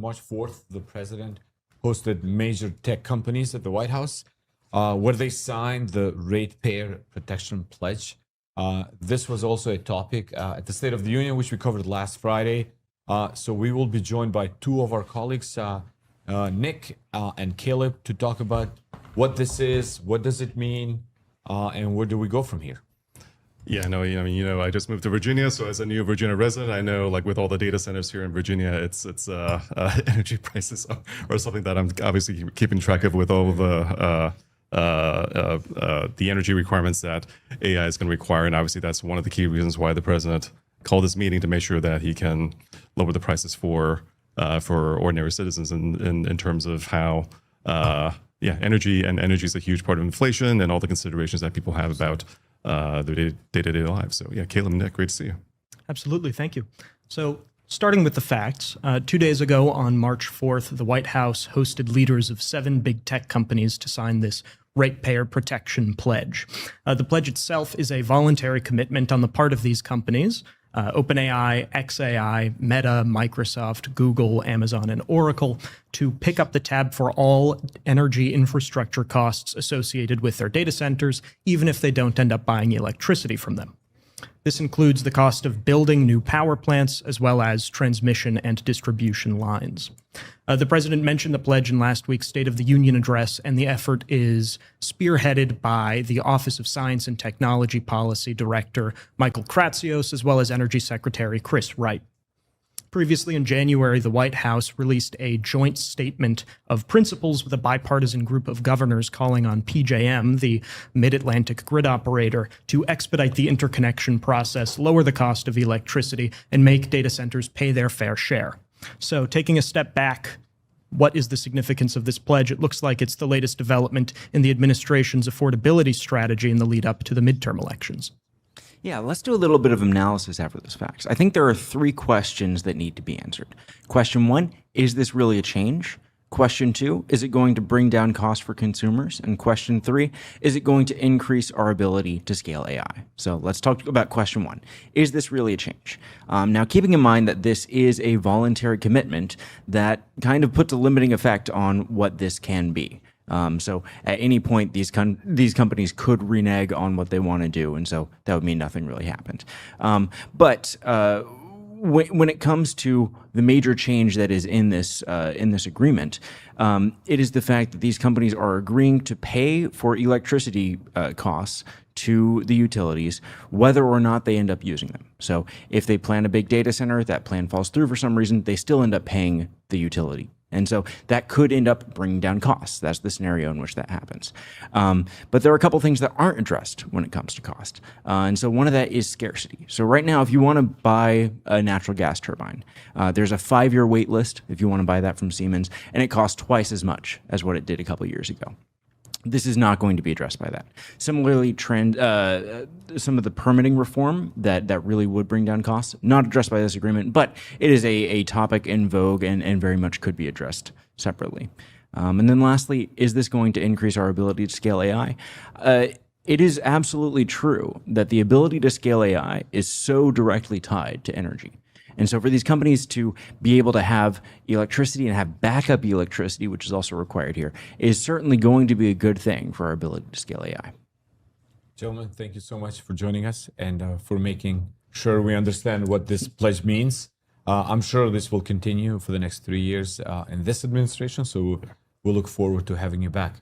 March 4th, the president hosted major tech companies at the White House, where they signed the Ratepayer Protection Pledge. This was also a topic at the State of the Union, which we covered last Friday. So we will be joined by two of our colleagues, Nick and Caleb, to talk about what this is, what does it mean, and where do we go from here? Yeah, no, I just moved to Virginia, so as a new Virginia resident, I know, like with all the data centers here in Virginia, it's energy prices are something that I'm obviously keeping track of with all of the energy requirements that AI is going to require, and obviously that's one of the key reasons why the president called this meeting to make sure that he can lower the prices for ordinary citizens in terms of how energy is a huge part of inflation and all the considerations that people have about their day-to-day lives. So yeah, Caleb and Nick, great to see you. Absolutely, thank you. So starting with the facts, 2 days ago on March 4th, the White House hosted leaders of 7 big tech companies to sign this Ratepayer Protection Pledge. The pledge itself is a voluntary commitment on the part of these companies, OpenAI, xAI, Meta, Microsoft, Google, Amazon, and Oracle, to pick up the tab for all energy infrastructure costs associated with their data centers, even if they don't end up buying electricity from them. This includes the cost of building new power plants, as well as transmission and distribution lines. The president mentioned the pledge in last week's State of the Union address, and the effort is spearheaded by the Office of Science and Technology Policy Director Michael Kratsios, as well as Energy Secretary Chris Wright. Previously in January, the White House released a joint statement of principles with a bipartisan group of governors calling on PJM, the Mid-Atlantic grid operator, to expedite the interconnection process, lower the cost of electricity, and make data centers pay their fair share. So taking a step back, what is the significance of this pledge? It looks like it's the latest development in the administration's affordability strategy in the lead up to the midterm elections. Yeah, let's do a little bit of analysis after those facts. I think there are 3 questions that need to be answered. Question 1, is this really a change? Question 2, is it going to bring down costs for consumers? And question 3, is it going to increase our ability to scale AI? So let's talk about question 1. Is this really a change? Now, keeping in mind that this is a voluntary commitment, that kind of puts a limiting effect on what this can be. So at any point, these companies could renege on what they want to do, and so that would mean nothing really happened. But when it comes to the major change that is in this agreement, it is the fact that these companies are agreeing to pay for electricity costs to the utilities, whether or not they end up using them. So if they plan a big data center, that plan falls through for some reason, they still end up paying the utility. And so that could end up bringing down costs. That's the scenario in which that happens. But there are a couple things that aren't addressed when it comes to cost. And so one of that is scarcity. So right now, if you want to buy a natural gas turbine, there's a 5-year wait list if you want to buy that from Siemens, and it costs twice as much as what it did a couple years ago. This is not going to be addressed by that. Similarly, some of the permitting reform that really would bring down costs, not addressed by this agreement, but it is a topic in vogue and very much could be addressed separately. And then lastly, is this going to increase our ability to scale AI? It is absolutely true that the ability to scale AI is so directly tied to energy. And so for these companies to be able to have electricity and have backup electricity, which is also required here, is certainly going to be a good thing for our ability to scale AI. Gentlemen, thank you so much for joining us and for making sure we understand what this pledge means. I'm sure this will continue for the next 3 years in this administration, so we'll look forward to having you back.